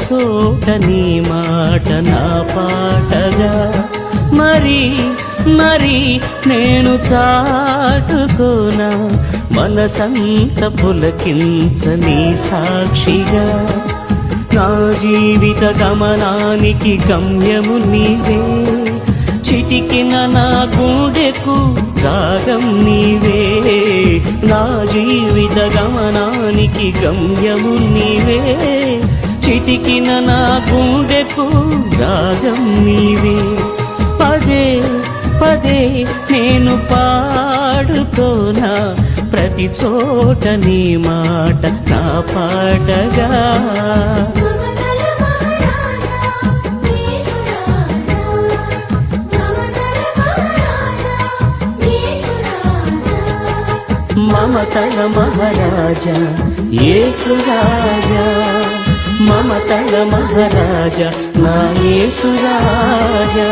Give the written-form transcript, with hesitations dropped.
చోట నీ మాట నా పాటగా మరి మరి నేను చాటుకోనా మనసంత పులకింత నీ సాక్షిగా నా జీవిత గమనానికి గమ్యము నీవే చితికిన నా గుండెకు రాగం నీవే నా జీవిత గమనానికి గమ్యము నీవే చితికిన నా గుండెకు రాగం నీవే పదే పదే నేను పాడుకోనా ప్రతి చోట నీ మాట నా పాటగా మమతల మహారాజా యేసు రాజా మమతల మహారాజా నా యేసు రాజా